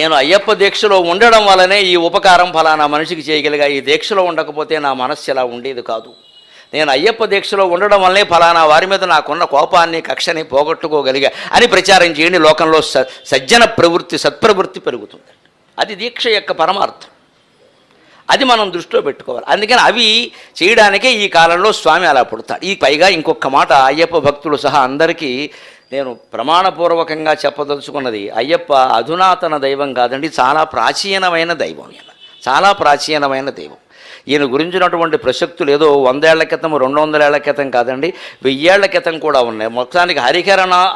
నేను అయ్యప్ప దీక్షలో ఉండడం వల్లనే ఈ ఉపకారం ఫలానా మనిషికి చేయగలిగా, ఈ దీక్షలో ఉండకపోతే నా మనస్సు ఎలా ఉండేది కాదు. నేను అయ్యప్ప దీక్షలో ఉండడం వల్లే ఫలానా వారి మీద నాకున్న కోపాన్ని కక్షని పోగొట్టుకోగలిగా అని ప్రచారం చేయండి. లోకంలో సజ్జన ప్రవృత్తి సత్ప్రవృత్తి పెరుగుతుంది. అది దీక్ష యొక్క పరమార్థం. అది మనం దృష్టిలో పెట్టుకోవాలి. అందుకని అవి చేయడానికే ఈ కాలంలో స్వామి అలా పుడతాడు. ఈ పైగా ఇంకొక మాట అయ్యప్ప భక్తులు సహా అందరికీ నేను ప్రమాణపూర్వకంగా చెప్పదలుచుకున్నది, అయ్యప్ప అధునాతన దైవం కాదండి, చాలా ప్రాచీనమైన దైవం. చాలా ప్రాచీనమైన దైవం. ఈయన గురించినటువంటి ప్రసక్తులు ఏదో 100 ఏళ్ల క్రితం 200 ఏళ్ల క్రితం కాదండి, 1000 ఏళ్ల క్రితం కూడా ఉన్నాయి. మొత్తానికి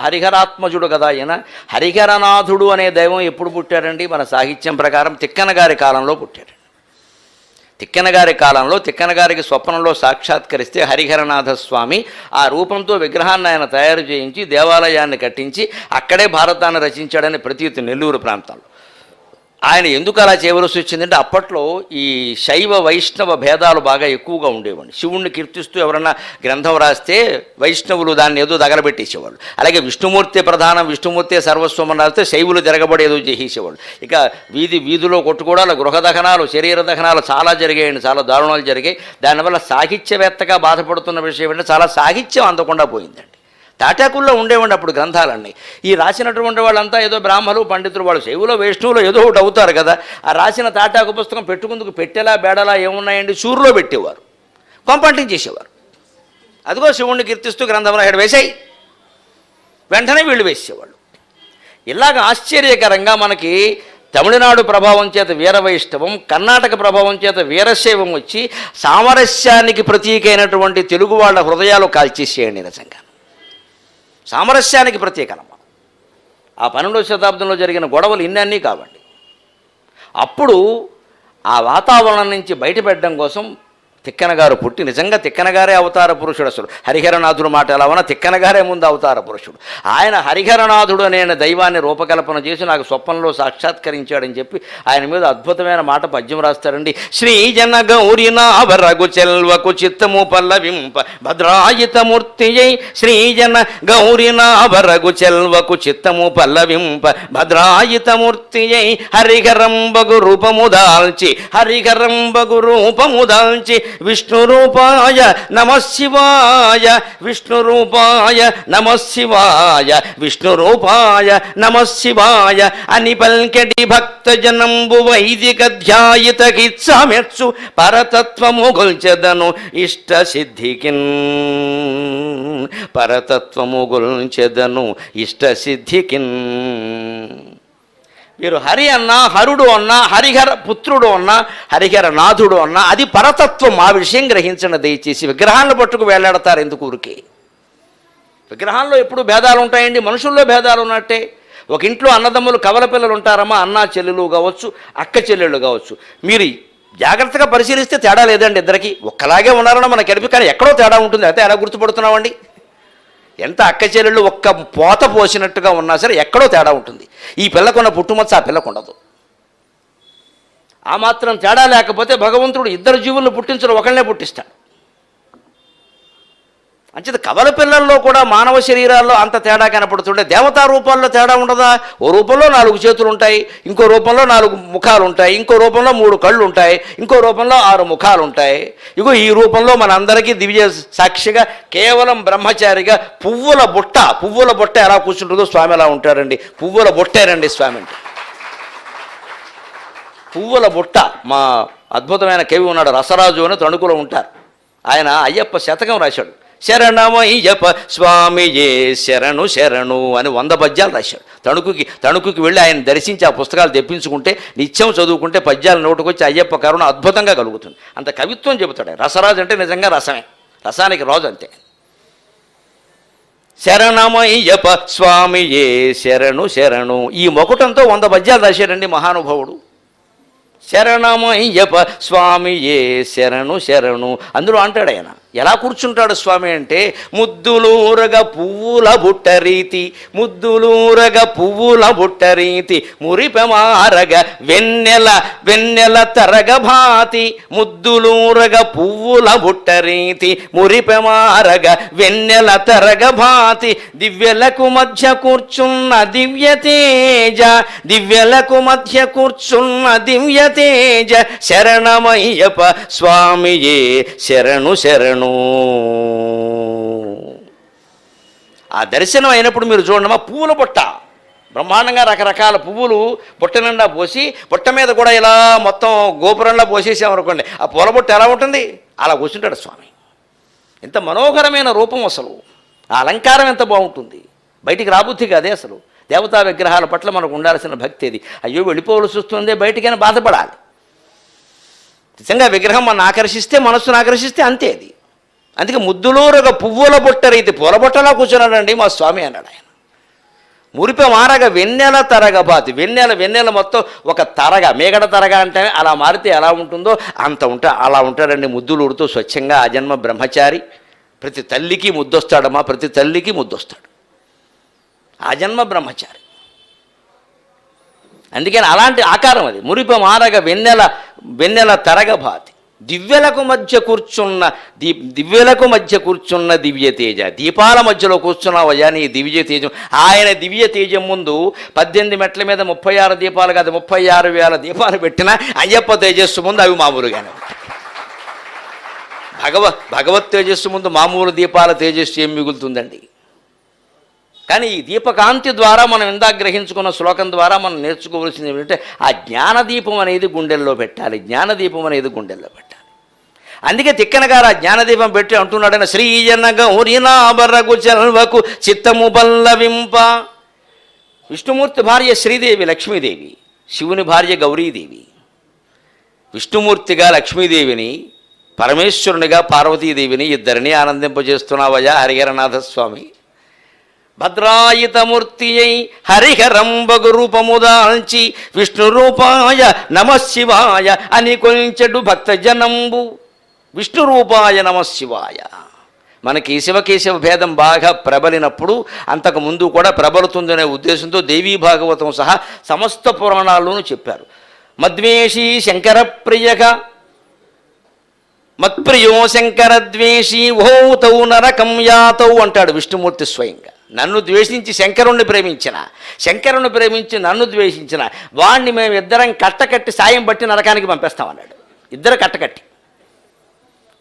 హరిహరాత్మజుడు కదా ఈయన. హరిహరనాథుడు అనే దైవం ఎప్పుడు పుట్టారండి? మన సాహిత్యం ప్రకారం తిక్కన గారి కాలంలో పుట్టాడు. తిక్కన గారి కాలంలో తిక్కన గారికి స్వప్నంలో సాక్షాత్కరిస్తే హరిహరనాథ స్వామి ఆ రూపంతో విగ్రహాన్ని ఆయన తయారు చేయించి దేవాలయాన్ని కట్టించి అక్కడే భారతాన్ని రచించాడని ప్రతీతి నెల్లూరు ప్రాంతంలో. ఆయన ఎందుకు అలా చేయవలసి వచ్చిందంటే అప్పట్లో ఈ శైవ వైష్ణవ భేదాలు బాగా ఎక్కువగా ఉండేవాడు. శివుణ్ణి కీర్తిస్తూ ఎవరన్నా గ్రంథం రాస్తే వైష్ణవులు దాన్ని ఏదో దగలబెట్టేసేవాళ్ళు. అలాగే విష్ణుమూర్తి ప్రధానం, విష్ణుమూర్తి సర్వస్వం అని రాస్తే శైవులు తిరగబడి ఏదో చేసేవాళ్ళు. ఇక వీధిలో కొట్టుకోవడాలు, గృహ దహనాలు, శరీర దహనాలు చాలా జరిగాయండి, చాలా దారుణాలు జరిగాయి. దానివల్ల సాహిత్యవేత్తగా బాధపడుతున్న విషయం ఏంటంటే చాలా సాహిత్యం అందకుండా పోయిందండి. తాటాకుల్లో ఉండేవండి అప్పుడు గ్రంథాలన్నీ. ఈ రాసినటువంటి వాళ్ళంతా ఏదో బ్రాహ్మలు పండితులు, వాళ్ళు శైవులో వైష్ణవులో ఏదో ఒకటి అవుతారు కదా. ఆ రాసిన తాటాకు పుస్తకం పెట్టుకుందుకు పెట్టెలా బేడలా ఏమున్నాయండి సూరులో పెట్టేవారు, కొంపంటించేసేవారు. అదిగో శివుణ్ణి కీర్తిస్తూ గ్రంథం రాయడం వేసాయి, వెంటనే వీళ్ళు వేసేవాళ్ళు. ఇలాగ ఆశ్చర్యకరంగా మనకి తమిళనాడు ప్రభావం చేత వీరవైష్ణవం, కర్ణాటక ప్రభావం చేత వీరశైవం వచ్చి సామరస్యానికి ప్రతీకైనటువంటి తెలుగు వాళ్ళ హృదయాలు కాల్చేసేయండి. నిజంగా సామరస్యానికి ప్రత్యేకనమ్మ. ఆ 12వ శతాబ్దంలో జరిగిన గొడవలు ఇన్ని కావండి. అప్పుడు ఆ వాతావరణం నుంచి బయటపెట్టడం కోసం తిక్కన గారు పుట్టి, నిజంగా తిక్కన గారే అవతార పురుషుడు. అసలు హరిహరనాథుడు మాట ఎలా ఉన్నా తిక్కన గారే ముందు అవతార పురుషుడు. ఆయన హరిహరనాథుడు అనే దైవాన్ని రూపకల్పన చేసి నాకు స్వప్నంలో సాక్షాత్కరించాడని చెప్పి ఆయన మీద అద్భుతమైన మాట పద్యం రాస్తారండి. శ్రీజన గౌరినావరగు చెల్వకు చిత్తము పల్లవింప భద్రాయితమూర్తియై, శ్రీజన గౌరినావరగు చెల్వకు చిత్తము పల్లవింప భద్రాయితమూర్తియై, హరిహరంబగు రూపము దాల్చి హరిహరంబగు రూపము దాల్చి విష్ణు రూపాయ నమః శివాయ, విష్ణు రూపాయ నమః శివాయ, విష్ణు రూపాయ నమః శివాయ అని పల్కెడి భక్త జనంబు వైదిక ధ్యాయిత కిత్సమెచ్చు పరతత్వము గొల్చెదను ఇష్ట సిద్ధికిన్, పరతత్వము గొల్చెదను ఇష్ట సిద్ధికిన్. మీరు హరి అన్నా, హరుడు అన్నా, హరిహర పుత్రుడు అన్నా, హరిహర నాథుడు అన్నా అది పరతత్వం. ఆ విషయం గ్రహించండి దయచేసి. విగ్రహాలను పట్టుకు వేలాడతారు ఎందుకు ఊరికే? విగ్రహాల్లో ఎప్పుడు భేదాలు ఉంటాయండి, మనుషుల్లో భేదాలు ఉన్నట్టే. ఒక ఇంట్లో అన్నదమ్ములు కవల పిల్లలు ఉంటారమ్మా, అన్నా చెల్లెలు కావచ్చు, అక్క చెల్లెళ్ళు కావచ్చు. మీరు జాగ్రత్తగా పరిశీలిస్తే తేడా లేదండి, ఇద్దరికి ఒక్కలాగే ఉన్నారని మనకు కనిపి, కానీ ఎక్కడో తేడా ఉంటుంది. అయితే ఎలా గుర్తుపడుతున్నామండి? ఎంత అక్క చెల్లెళ్ళు ఒక్క పోత పోసినట్టుగా ఉన్నా సరే ఎక్కడో తేడా ఉంటుంది. ఈ పిల్లకున్న పుట్టుమచ్చ ఆ పిల్లకు ఉండదు. ఆ మాత్రం తేడా లేకపోతే భగవంతుడు ఇద్దరు జీవులను పుట్టించడం, ఒకళ్ళనే పుట్టిస్తాడు. అంచేత కవల పిల్లల్లో కూడా మానవ శరీరాల్లో అంత తేడా కనపడుతుంటే దేవతా రూపాల్లో తేడా ఉండదా? ఓ రూపంలో 4 చేతులు ఉంటాయి, ఇంకో రూపంలో 4 ముఖాలు ఉంటాయి, ఇంకో రూపంలో 3 కళ్ళు ఉంటాయి, ఇంకో రూపంలో 6 ముఖాలు ఉంటాయి. ఇగో ఈ రూపంలో మనందరికీ దివ్య సాక్షిగా కేవలం బ్రహ్మచారిగా పువ్వుల బుట్ట ఎలా కూర్చుంటుందో స్వామి ఎలా ఉంటారండి. పువ్వుల బుట్టేనండి స్వామి అంటే. పువ్వుల బుట్ట. మా అద్భుతమైన కవి ఉన్నాడు రసరాజు అని తణుకులో ఉంటారు. ఆయన అయ్యప్ప శతకం రాశాడు. శరణమయ్యప్ప స్వామియే శరణు శరణు అని 100 పద్యాలు రాశాడు. తణుకుకి వెళ్ళి ఆయన దర్శించి ఆ పుస్తకాలు తెప్పించుకుంటే నిత్యం చదువుకుంటే పద్యాలు నోటుకొచ్చి అయ్యప్ప కరుణ అద్భుతంగా కలుగుతుంది. అంత కవిత్వం చెబుతాడు. రసరాజు అంటే నిజంగా రసమే, రసానికి రాజు అంతే. శరణమయ్యప్ప స్వామియే శరణు శరణు ఈ మొకుటంతో 100 పద్యాలు రాశాడండి మహానుభావుడు. శరణమయ్యప్ప స్వామియే శరణు శరణు అందులో అంటాడు ఆయన, ఎలా కూర్చుంటాడు స్వామి అంటే ముద్దులూరగ పువ్వుల బుట్టరీతి, ముద్దులూరగ పువ్వుల బుట్టరీతి, మురిపెమారగ వెన్నెల వెన్నెల తరగ భాతి, ముద్దులూరగ పువ్వుల బుట్టరీతి, మురిపెమారగ వెన్నెల తరగ భాతి, దివ్యలకు మధ్య కూర్చున్న దివ్య తేజ, దివ్యలకు మధ్య కూర్చున్న దివ్య తేజ, శరణమయ్యప్ప స్వామియే శరణు శరణు. ఆ దర్శనం అయినప్పుడు మీరు చూడమ్మా, పువ్వుల బుట్ట బ్రహ్మాండంగా రకరకాల పువ్వులు బుట్ట నిండా పోసి, బుట్ట మీద కూడా ఇలా మొత్తం గోపురంలో పోసేసామనుకోండి, ఆ పూల బుట్ట ఎలా ఉంటుంది? అలా కూర్చుంటాడు స్వామి. ఎంత మనోహరమైన రూపం అసలు, ఆ అలంకారం ఎంత బాగుంటుంది, బయటికి రాబుద్ధి కాదే అసలు. దేవతా విగ్రహాల పట్ల మనకు ఉండాల్సిన భక్తి అది. అయ్యో వెళ్ళిపోవలసి వస్తుంది బయటికైనా బాధపడాలి. నిజంగా విగ్రహం మన ఆకర్షిస్తే, మనస్సును ఆకర్షిస్తే అంతే అది. అందుకే ముద్దులూరగ పువ్వుల బుట్ట రీతి, పూల బుట్టలా కూర్చున్నాడండి మా స్వామి అన్నాడు ఆయన. మురిపె మారగ వెన్నెల తరగ బాతి, వెన్నెల వెన్నెల మొత్తం ఒక తరగ, మేగడ తరగ అంటే అలా మారితే ఎలా ఉంటుందో అంత అలా ఉంటాడండి. ముద్దులూడుతూ స్వచ్ఛంగా ఆ జన్మ బ్రహ్మచారి. ప్రతి తల్లికి ముద్దొస్తాడమ్మా, ప్రతి తల్లికి ముద్దొస్తాడు. ఆ జన్మ బ్రహ్మచారి. అందుకని అలాంటి ఆకారం అది. మురిప మారగ వెన్నెల వెన్నెల తరగభాతి, దివ్యలకు మధ్య కూర్చున్న దివ్యలకు మధ్య కూర్చున్న దివ్య తేజ. దీపాల మధ్యలో కూర్చున్నావయ్యా నీ దివ్య తేజం. ఆయన దివ్య తేజం ముందు 18 మెట్ల మీద 36 దీపాలు కాదు 36,000 దీపాలు పెట్టినా అయ్యప్ప తేజస్సు ముందు అవి మామూలుగానే. భగవత్ తేజస్సు ముందు మామూలు దీపాల తేజస్సు ఏం మిగులుతుందండి? కానీ ఈ దీపకాంతి ద్వారా మనం ఇందాక గ్రహించుకున్న శ్లోకం ద్వారా మనం నేర్చుకోవాల్సింది ఏమిటంటే ఆ జ్ఞానదీపం అనేది గుండెల్లో పెట్టాలి. జ్ఞానదీపం అనేది గుండెల్లో పెట్టాలి. అందుకే తిక్కన గారు ఆ జ్ఞానదీపం పెట్టి అంటున్నాడని, శ్రీజన గౌరీనాభరగు చల్వకు చిత్తము పల్లవింప. విష్ణుమూర్తి భార్య శ్రీదేవి లక్ష్మీదేవి, శివుని భార్య గౌరీదేవి. విష్ణుమూర్తిగా లక్ష్మీదేవిని, పరమేశ్వరునిగా పార్వతీదేవిని ఇద్దరిని ఆనందింపజేస్తున్నావయ్యా హరిహరనాథస్వామి. భద్రాయుతమూర్తి అయి హరిహరంబగు రూపముదాల్చి విష్ణు రూపాయ నమశివాయ అని కొలిచెడు భక్తజనంబు. విష్ణు రూపాయ నమశివాయ. మనకి శివకేశవ భేదం బాగా ప్రబలినప్పుడు, అంతకుముందు కూడా ప్రబలుతుందనే ఉద్దేశంతో దేవీ భాగవతం సహా సమస్త పురాణాల్లోనూ చెప్పారు. మద్వేషీ శంకర ప్రియక మత్ప్రియో శంకరద్వేషి ఓతౌ నరకం యాతౌ అంటాడు విష్ణుమూర్తి స్వయంగా. నన్ను ద్వేషించి శంకరుణ్ణి ప్రేమించి నన్ను ద్వేషించిన వాణ్ణి మేము ఇద్దరం కట్టకట్టి సాయం బట్టి నరకానికి పంపేస్తామన్నాడు. ఇద్దరు కట్టకట్టి,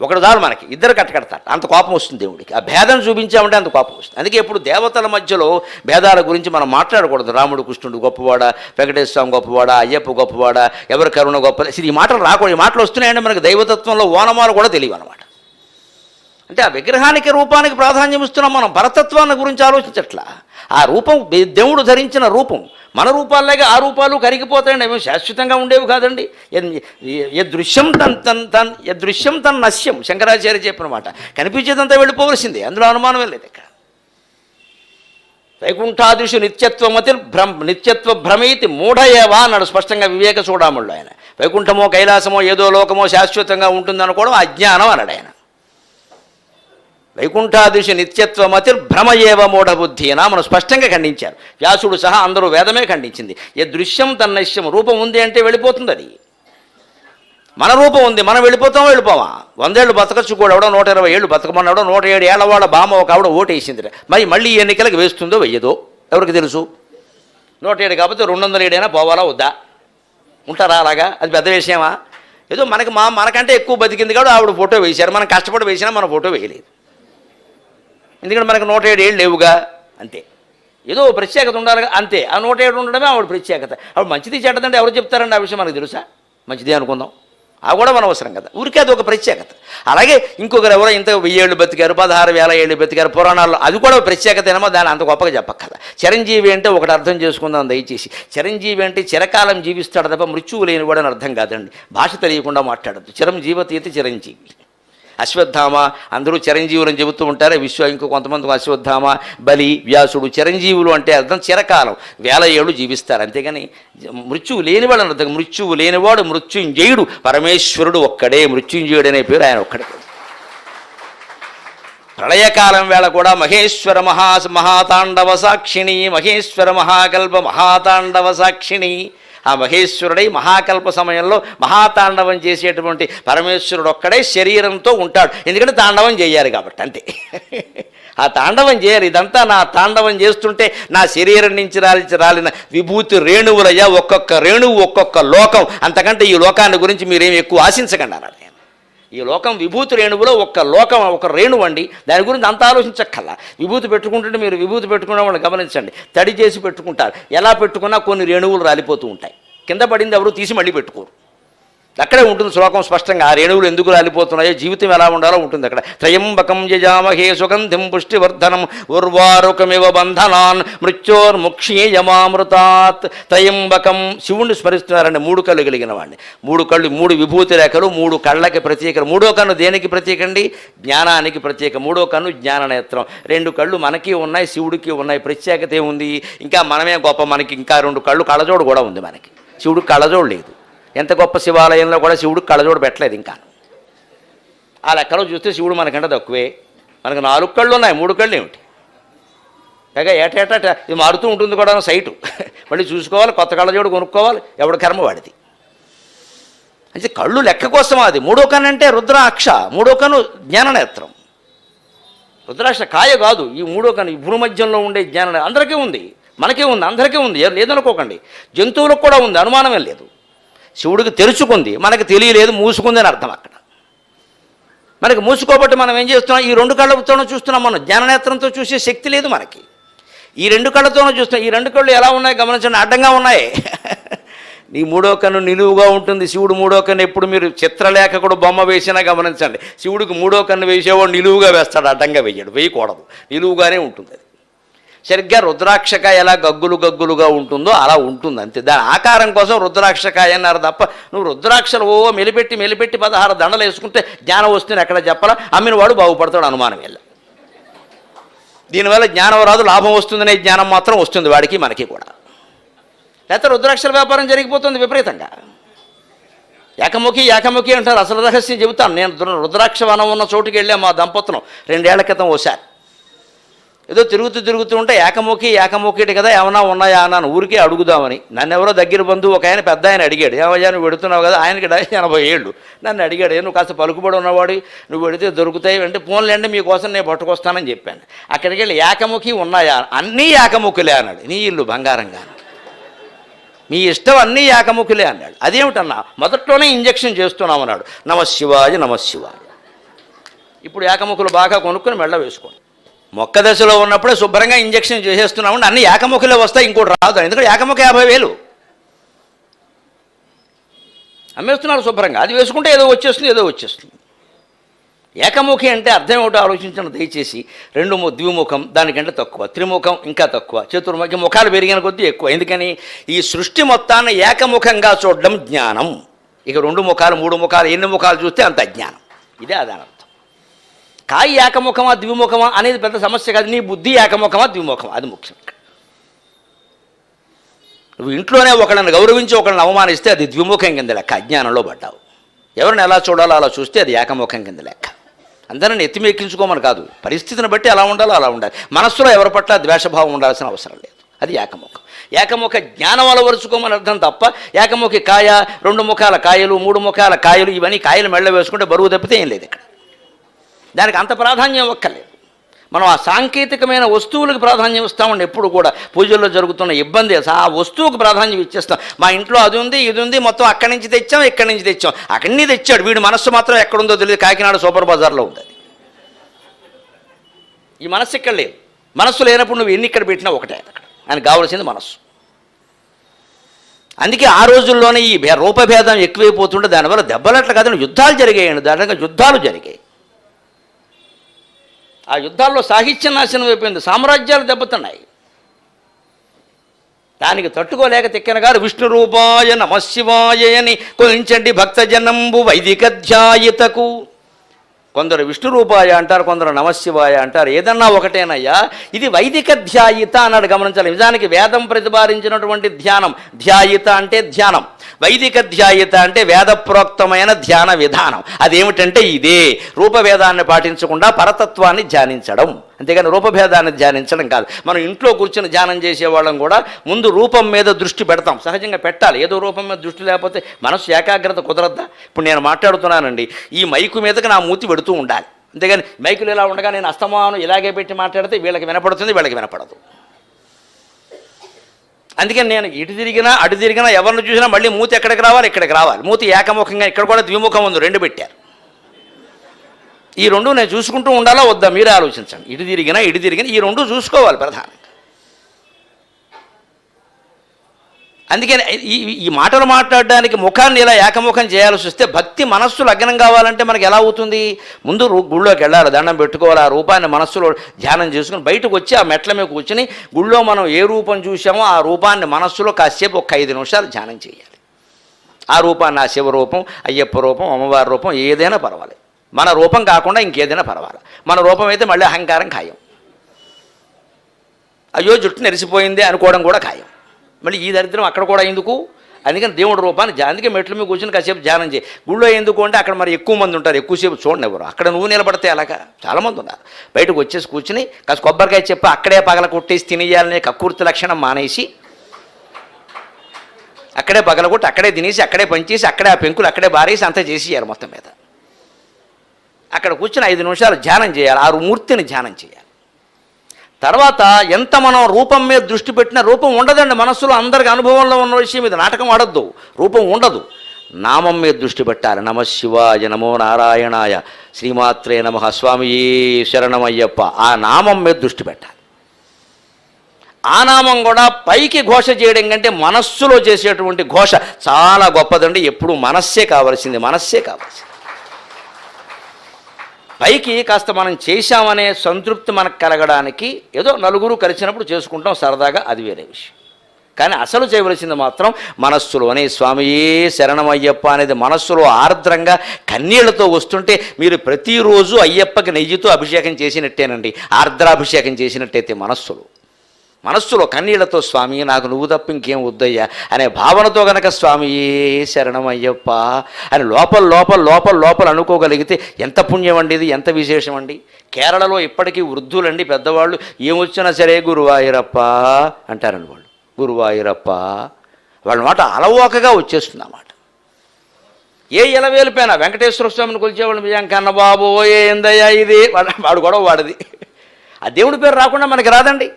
ఒకడు దారు మనకి, ఇద్దరు కట్టకడతారు. అంత కోపం వస్తుంది దేవుడికి. ఆ భేదం చూపించామంటే అంత కోపం వస్తుంది. అందుకే ఎప్పుడు దేవతల మధ్యలో భేదాల గురించి మనం మాట్లాడకూడదు. రాముడు కృష్ణుడు గొప్పవాడా, వెంకటేశ్వర స్వామి గొప్పవాడా, అయ్యప్ప గొప్పవాడా, ఎవరి కరుణ గొప్ప, ఈ మాటలు రాకూడదు. ఈ మాటలు వస్తున్నాయంటే మనకు దైవతత్వంలో ఓనమాలు కూడా తెలియవు అనమాట. అంటే ఆ విగ్రహానికి రూపానికి ప్రాధాన్యం ఇస్తున్నాం మనం, పరతత్వాన్ని గురించి ఆలోచించట్లా. ఆ రూపం దేవుడు ధరించిన రూపం. మన రూపాల్లాగా ఆ రూపాలు కరిగిపోతాయండి, అవి శాశ్వతంగా ఉండేవి కాదండి. యదృశ్యం తన్ నశ్యం శంకరాచార్య చెప్పిన మాట. కనిపించేదంతా వెళ్ళిపోవలసిందే, అందులో అనుమానమే లేదు. ఇక్కడ వైకుంఠాదిషు నిత్యత్వ భ్రమేతి మూఢయేవా అన్నాడు స్పష్టంగా వివేక చూడాముళ్ళు ఆయన. వైకుంఠమో కైలాసమో ఏదో లోకమో శాశ్వతంగా ఉంటుందనుకోవడం అజ్ఞానం అన్నాడు ఆయన. వైకుంఠాదిషు నిత్యత్వమతిర్భ్రమయేవ మూఢబుద్ధి అని మనం స్పష్టంగా ఖండించారు. వ్యాసుడు సహా అందరూ వేదమే ఖండించింది. దృశ్యం తన్నశ్యం, రూపం ఉంది అంటే వెళ్ళిపోతుంది. అది మన రూపం ఉంది, మనం వెళ్ళిపోవా? 100 ఏళ్ళు బతకచ్చు కూడా, ఎవడో 120 ఏళ్ళు బతకమన్నాడో, 107 ఏళ్ల వాళ్ళ బామ్మ ఒక ఆవిడ ఓటేసింది. మరి మళ్ళీ ఎన్నికలకు వేస్తుందో వెయ్యదో ఎవరికి తెలుసు. 107 కాబట్టి 207 అయినా పోవాలా వద్దా? ఉంటారా అలాగా? అది పెద్ద విషయమా? ఏదో మనకంటే ఎక్కువ బతికింది కాబట్టి ఆవిడ ఫోటో వేశారు. మనం కష్టపడి వేసినా మన ఫోటో వేయలేదు. ఎందుకంటే మనకు 107 ఏళ్ళు లేవుగా, అంతే. ఏదో ప్రత్యేకత ఉండాలిగా, అంతే. ఆ 107 ఉండడమే ఆవిడ ప్రత్యేకత. ఆవిడ మంచిది చెడ్డదంటే ఎవరు చెప్తారండి? ఆ విషయం మనకు తెలుసా? మంచిది అనుకుందాం, ఆ కూడా మన అవసరం కదా. ఊరికే అది ఒక ప్రత్యేకత. అలాగే ఇంకొకరు ఎవరో ఇంత 1000 ఏళ్ళు బతికారు, 16,000 ఏళ్ళు బతికారు పురాణాల్లో, అది కూడా ప్రత్యేకత ఏమో. దాన్ని అంత గొప్పగా చెప్పక్కదా. చిరంజీవి అంటే ఒకటి అర్థం చేసుకుందాం దయచేసి. చిరంజీవి అంటే చిరకాలం జీవిస్తాడు తప్ప మృత్యువు లేని కూడా అని అర్థం కాదండి. భాష తెలియకుండా మాట్లాడద్దు. చిరంజీవతీతి చిరంజీవి. అశ్వత్థామ అందరూ చిరంజీవులు అని చెబుతూ ఉంటారు. ఇంకో కొంతమంది అశ్వత్థామ, బలి, వ్యాసుడు చిరంజీవులు అంటే అర్థం చిరకాలం, 1000 ఏళ్ళు జీవిస్తారు. అంతేగాని మృత్యువు లేనివాడు అని అర్థం. మృత్యువు లేనివాడు మృత్యుంజయుడు, పరమేశ్వరుడు ఒక్కడే. మృత్యుంజయుడు అనే పేరు ఆయన ఒక్కడే. ప్రళయకాలం వేళ కూడా మహేశ్వర మహాతాండవ సాక్షిణి, మహేశ్వర మహాకల్ప మహాతాండవ సాక్షిణి. ఆ మహేశ్వరుడై మహాకల్ప సమయంలో మహాతాండవం చేసేటువంటి పరమేశ్వరుడు ఒక్కడే శరీరంతో ఉంటాడు. ఎందుకంటే తాండవం చేయాలి కాబట్టి, అంతే. ఆ తాండవం చేయాలి. ఇదంతా నా తాండవం చేస్తుంటే నా శరీరం నుంచి రాలిన విభూతి రేణువులయ్యా, ఒక్కొక్క రేణువు ఒక్కొక్క లోకం. అంతకంటే ఈ లోకాన్ని గురించి మీరేమి ఎక్కువ ఆశించకండి అన్నాడు. ఈ లోకం విభూతి రేణువులో ఒక్క లోకం, ఒక రేణువు అండి. దాని గురించి అంత ఆలోచించక్కల్లా. విభూతి పెట్టుకుంటుంటే మీరు విభూతి పెట్టుకునే వాళ్ళని గమనించండి. తడి చేసి పెట్టుకుంటారు. ఎలా పెట్టుకున్నా కొన్ని రేణువులు రాలిపోతూ ఉంటాయి. కింద పడింది ఎవరు తీసి మళ్ళీ పెట్టుకోరు. అక్కడే ఉంటుంది శ్లోకం స్పష్టంగా. ఆ రేణువులు ఎందుకు రాలిపోతున్నాయో, జీవితం ఎలా ఉండాలో ఉంటుంది అక్కడ. త్రయంబకం యజామహే సుగంధిం పుష్టివర్ధనం ఉర్వారుకమివ బంధనాన్ మృత్యోర్ముక్షీయమామృతాత్. త్రయంబకం, శివుణ్ణి స్మరిస్తున్నారండి. 3 కళ్ళు కలిగిన వాడిని. 3 కళ్ళు, 3 విభూతి రేఖలు, 3 కళ్ళకి ప్రత్యేక. 3వ కన్ను దేనికి ప్రత్యేకండి? జ్ఞానానికి ప్రత్యేక. 3వ కన్ను జ్ఞాననేత్రం. 2 కళ్ళు మనకి ఉన్నాయి, శివుడికి ఉన్నాయి. ప్రత్యేకత ఏముంది? ఇంకా మనమే గొప్ప. మనకి ఇంకా 2 కళ్ళు, కళ్ళజోడు కూడా ఉంది మనకి. శివుడికి కళ్ళజోడు లేదు. ఎంత గొప్ప శివాలయంలో కూడా శివుడికి కళ్ళజోడు పెట్టలేదు ఇంకా. ఆ లెక్కలో చూస్తే శివుడు మనకంటే తక్కువే. మనకు 4 కళ్ళు ఉన్నాయి, 3 కళ్ళు ఏమిటి? పైగా ఏటేటా ఇది మారుతూ ఉంటుంది కూడా సైటు. మళ్ళీ చూసుకోవాలి, కొత్త కళ్ళజోడు కొనుక్కోవాలి. ఎవడు కర్మ వాడిది. అంటే కళ్ళు లెక్క కోసం అది. 3వ కన్ను అంటే రుద్రాక్ష, 3వ కన్ను జ్ఞాననేత్రం. రుద్రాక్ష కాయ కాదు. ఈ 3వ కన్ను, ఈ భూమధ్యంలో ఉండే జ్ఞాన అందరికీ ఉంది, మనకే ఉంది, అందరికీ ఉంది. లేదనుకోకండి. జంతువులకు కూడా ఉంది, అనుమానమే లేదు. శివుడికి తెరుచుకుంది, మనకు తెలియలేదు, మూసుకుంది అని అర్థం అక్కడ. మనకి మూసుకోబట్టి మనం ఏం చేస్తున్నాం? ఈ 2 కళ్ళతోనూ చూస్తున్నాం. మనం జ్ఞాననేత్రంతో చూసే శక్తి లేదు మనకి. ఈ 2 కళ్ళతోనూ చూస్తున్నాం. ఈ 2 కళ్ళు ఎలా ఉన్నాయి గమనించండి, అడ్డంగా ఉన్నాయి. నీ 3వ కన్ను నిలువుగా ఉంటుంది. శివుడు 3వ కన్ను ఎప్పుడు మీరు చిత్రలేఖకుడు బొమ్మ వేసినా గమనించండి. శివుడికి 3వ కన్ను వేసేవాడు నిలువుగా వేస్తాడు, అడ్డంగా వేయడు. వేయకూడదు, నిలువుగానే ఉంటుంది. అది సరిగ్గా రుద్రాక్షకాయ ఎలా గగ్గులుగా ఉంటుందో అలా ఉంటుంది, అంతే. దాని ఆకారం కోసం రుద్రాక్షకాయ అన్నారు తప్ప నువ్వు రుద్రాక్షలు మెలిపెట్టి 16 దండలు వేసుకుంటే జ్ఞానం వస్తుంది ఎక్కడ చెప్పాలా? అమ్మిన వాడు బాగుపడతాడు, అనుమానం వెళ్ళ. దీనివల్ల జ్ఞానం రాదు, లాభం వస్తుందనే జ్ఞానం మాత్రం వస్తుంది వాడికి, మనకి కూడా. లేకపోతే రుద్రాక్షల వ్యాపారం జరిగిపోతుంది విపరీతంగా. ఏకముఖి అంటారు. అసలు రహస్యం చెబుతాను. నేను రుద్రాక్ష వనం ఉన్న చోటుకి వెళ్ళా మా దంపతులం 2 ఏళ్ల క్రితం ఓసారి. ఏదో తిరుగుతూ ఉంటే ఏకముఖిటి కదా, ఏమన్నా ఉన్నాయా అన్నాను ఊరికే అడుగుదామని. నన్ను ఎవరో దగ్గర బంధువు ఒక ఆయన, పెద్ద ఆయన అడిగాడు. ఏమయ్యా నువ్వు పెడుతున్నావు కదా, ఆయనకి 80 ఏళ్ళు. నన్ను అడిగాడు, నువ్వు కాస్త పలుకుబడి ఉన్నవాడు, నువ్వు పెడితే దొరుకుతాయి అంటే, ఫోన్లేండి మీకోసం నేను పట్టుకొస్తానని చెప్పాను. అక్కడికి వెళ్ళి ఏకముఖి ఉన్నాయా? అన్నీ ఏకముఖులే అన్నాడు. నీ ఇల్లు బంగారంగా, మీ ఇష్టం, అన్నీ ఏకముఖులే అన్నాడు. అదేమిటన్నా? మొదట్లోనే ఇంజక్షన్ చేస్తున్నాం అన్నాడు. నమశివాయ. ఇప్పుడు ఏకముఖులు బాగా కొనుక్కొని మెళ్ళ వేసుకోండి. మొక్క దశలో ఉన్నప్పుడే శుభ్రంగా ఇంజక్షన్ చేసేస్తున్నామండి, అన్ని ఏకముఖిలో వస్తాయి, ఇంకోటి రాదు. ఎందుకంటే ఏకముఖ 50,000 అమ్మేస్తున్నారు శుభ్రంగా. అది వేసుకుంటే ఏదో వచ్చేస్తుంది. ఏకముఖి అంటే అర్థం ఏమిటో ఆలోచించండి దయచేసి. 2 ద్విముఖం, దానికంటే తక్కువ. త్రిముఖం ఇంకా తక్కువ. చతుర్ముఖి, ముఖాలు పెరిగిన కొద్దీ ఎక్కువ. ఎందుకని? ఈ సృష్టి మొత్తాన్ని ఏకముఖంగా చూడడం జ్ఞానం. ఇక 2 ముఖాలు 3 ముఖాలు ఎన్ని ముఖాలు చూస్తే అంత అజ్ఞానం. ఇదే అదానం. కాయి ఏకముఖమా ద్విముఖమా అనేది పెద్ద సమస్య కాదు. నీ బుద్ధి ఏకముఖమా ద్విముఖమా, అది ముఖ్యం. నువ్వు ఇంట్లోనే ఒకళ్ళని గౌరవించి ఒకళ్ళని అవమానిస్తే అది ద్విముఖం కింద లెక్క, అజ్ఞానంలో పడ్డావు. ఎవరిని ఎలా చూడాలో అలా చూస్తే అది ఏకముఖం కింద లెక్క. అందరిని ఎత్తిమెక్కించుకోమని కాదు, పరిస్థితిని బట్టి అలా ఉండాలో అలా ఉండాలి. మనస్సులో ఎవరి పట్ల ద్వేషభావం ఉండాల్సిన అవసరం లేదు. అది ఏకముఖం. ఏకముఖ జ్ఞానం అలవరుచుకోమని అర్థం తప్ప ఏకముఖి కాయ, 2 ముఖాల కాయలు, 3 ముఖాల కాయలు, ఇవన్నీ కాయలు మెళ్ళ వేసుకుంటే బరువు తప్పితే ఏం లేదు ఇక్కడ. దానికి అంత ప్రాధాన్యం ఒక్కలేదు. మనం ఆ సాంకేతికమైన వస్తువులకు ప్రాధాన్యం ఇస్తామండి ఎప్పుడు కూడా. పూజల్లో జరుగుతున్న ఇబ్బంది ఆ వస్తువుకు ప్రాధాన్యం ఇచ్చేస్తాం. మా ఇంట్లో అది ఉంది, ఇది ఉంది, మొత్తం అక్కడి నుంచి తెచ్చాం, ఇక్కడి నుంచి తెచ్చాం. అక్కడి తెచ్చాడు, వీడి మనస్సు మాత్రం ఎక్కడుందో తెలియదు. కాకినాడ సూపర్ బజార్లో ఉంది. ఈ మనస్సు ఇక్కడ లేదు. మనస్సు లేనప్పుడు నువ్వు ఎన్ని ఇక్కడ పెట్టినా ఒకటే. అక్కడ ఆయనకు కావాల్సింది మనస్సు. అందుకే ఆ రోజుల్లోనే ఈ రూపభేదం ఎక్కువైపోతుంటే దానివల్ల దెబ్బలట్లు కాదని యుద్ధాలు జరిగాయండి. దాంట్లో యుద్ధాలు జరిగాయి. ఆ యుద్ధాల్లో సాహిత్యం నాశనం అయిపోయింది, సామ్రాజ్యాలు దెబ్బతున్నాయి. దానికి తట్టుకోలేక తిక్కన గారు విష్ణు రూపాయ నమశివాయ అని కొలించండి భక్తజనంబు వైదిక ధ్యాయితకు. కొందరు విష్ణు రూపాయ అంటారు, కొందరు నమశివాయ అంటారు. ఏదన్నా ఒకటేనయ్యా, ఇది వైదిక ధ్యాయిత అన్నాడు. గమనించాలి. నిజానికి వేదం ప్రతిపాదించినటువంటి ధ్యానం, ధ్యాయిత అంటే ధ్యానం. వైదిక ధ్యాయత అంటే వేదప్రోక్తమైన ధ్యాన విధానం. అదేమిటంటే ఇదే రూపభేదాన్ని పాటించకుండా పరతత్వాన్ని ధ్యానించడం, అంతేగాని రూపభేదాన్ని ధ్యానించడం కాదు. మనం ఇంట్లో కూర్చొని ధ్యానం చేసేవాళ్ళం కూడా ముందు రూపం మీద దృష్టి పెడతాం, సహజంగా పెట్టాలి. ఏదో రూపం మీద దృష్టి లేకపోతే మనసు ఏకాగ్రత కుదరద్దా? ఇప్పుడు నేను మాట్లాడుతున్నానండి, ఈ మైకు మీదకి నా మూతి పెడుతూ ఉండాలి, అంతేగాని మైకులు ఇలా ఉండగా నేను అస్తమానం ఇలాగే పెట్టి మాట్లాడితే వీళ్ళకి వినపడుతుంది, వీళ్ళకి వినపడదు. అందుకని నేను ఇటు తిరిగినా అటు తిరిగినా ఎవరిని చూసినా మళ్ళీ మూతి ఎక్కడికి రావాలి, ఇక్కడికి రావాలి. మూతి ఏకముఖంగా, ఇక్కడ కూడా ద్విముఖం ఉంది, రెండు పెట్టారు. ఈ రెండు నేను చూసుకుంటూ ఉండాలా వద్దా మీరే ఆలోచించండి. ఇటు తిరిగినా ఈ రెండు చూసుకోవాలి ప్రధానంగా. అందుకని ఈ మాటలు మాట్లాడడానికి ముఖాన్ని ఇలా ఏకముఖం చేయాల్సి వస్తే భక్తి మనస్సు లగ్నం కావాలంటే మనకి ఎలా అవుతుంది? ముందు గుళ్ళోకి వెళ్ళాలి, దండం పెట్టుకోవాలి, ఆ రూపాన్ని మనస్సులో ధ్యానం చేసుకుని బయటకు వచ్చి ఆ మెట్ల మీద కూర్చుని గుళ్ళో మనం ఏ రూపం చూసామో ఆ రూపాన్ని మనస్సులో కాసేపు ఒక 5 నిమిషాలు ధ్యానం చేయాలి. ఆ రూపాన్ని, ఆ శివరూపం, అయ్యప్ప రూపం, అమ్మవారి రూపం ఏదైనా పర్వాలేదు, మన రూపం కాకుండా ఇంకేదైనా పర్వాలేదు. మన రూపం అయితే మళ్ళీ అహంకారం ఖాయం, అయ్యో జుట్టు నెరిసిపోయింది అనుకోవడం కూడా ఖాయం. మళ్ళీ ఈ దరిద్రం అక్కడ కూడా ఎందుకు? అందుకని దేవుడి రూపాన్ని అందుకే మెట్ల మీద కూర్చొని కాసేపు ధ్యానం చేయి. గుళ్ళో ఎందుకు అంటే అక్కడ మరి ఎక్కువ మంది ఉంటారు, ఎక్కువసేపు చూడండి ఎవరు. అక్కడ నువ్వు నిలబడితే అలాగా చాలామంది ఉన్నారు. బయటకు వచ్చేసి కూర్చుని కాస్త కొబ్బరికాయ చెప్పి అక్కడే పగల కొట్టేసి తినేయాలనే కక్కుర్తి లక్షణం మానేసి అక్కడే పగలగొట్టి అక్కడే తినేసి అక్కడే పనిచేసి అక్కడే ఆ పెంకులు అక్కడే బారేసి అంతా చేసేయాలి మొత్తం మీద. అక్కడ కూర్చొని 5 నిమిషాలు ధ్యానం చేయాలి, ఆ మూర్తిని ధ్యానం చేయాలి. తర్వాత ఎంత మనం రూపం మీద దృష్టి పెట్టినా రూపం ఉండదండి మనస్సులో. అందరికి అనుభవంలో ఉన్న విషయం ఇది, నాటకం ఆడద్దు, రూపం ఉండదు. నామం మీద దృష్టి పెట్టాలి. నమ శివాయ, నమో నారాయణాయ, శ్రీమాత్రే నమః, స్వామియే శరణమయ్యప్ప, ఆ నామం మీద దృష్టి పెట్టాలి. ఆ నామం కూడా పైకి ఘోష చేయడం కంటే మనస్సులో చేసేటువంటి ఘోష చాలా గొప్పదండి. ఎప్పుడు మనస్సే కావలసింది, మనస్సే కావాల్సింది. పైకి కాస్త మనం చేశామనే సంతృప్తి మనకు కలగడానికి ఏదో నలుగురు కలిసినప్పుడు చేసుకుంటాం సరదాగా, అది వేరే విషయం. కానీ అసలు చేయవలసింది మాత్రం మనస్సులోనే స్వామియే శరణమయ్యప్ప అనేది మనస్సులో ఆర్ద్రంగా కన్నీళ్లతో వస్తుంటే మీరు ప్రతిరోజు అయ్యప్పకి నెయ్యితో అభిషేకం చేసినట్టేనండి, ఆర్ద్రాభిషేకం చేసినట్టయితే మనస్సులో కన్నీళ్లతో స్వామి నాకు నువ్వు తప్ప ఇంకేం వద్దయ్యా అనే భావనతో గనక స్వామియే శరణమయ్యప్ప అని లోపల అనుకోగలిగితే ఎంత పుణ్యం అండి ఇది, ఎంత విశేషం అండి. కేరళలో ఇప్పటికీ వృద్ధులండి పెద్దవాళ్ళు ఏమొచ్చినా సరే గురువాయూరప్ప అంటారండి. వాళ్ళు గురువాయూరప్ప వాళ్ళ మాట అలవోకగా వచ్చేస్తుంది అన్నమాట. ఏ ఎలవేలిపోయినా వెంకటేశ్వర స్వామిని కొలిచేవాళ్ళు కన్న బాబు ఏందయ్యా ఇది వాడు గొడవ వాడిది. ఆ దేవుడి పేరు రాకుండా మనకి రాదండి.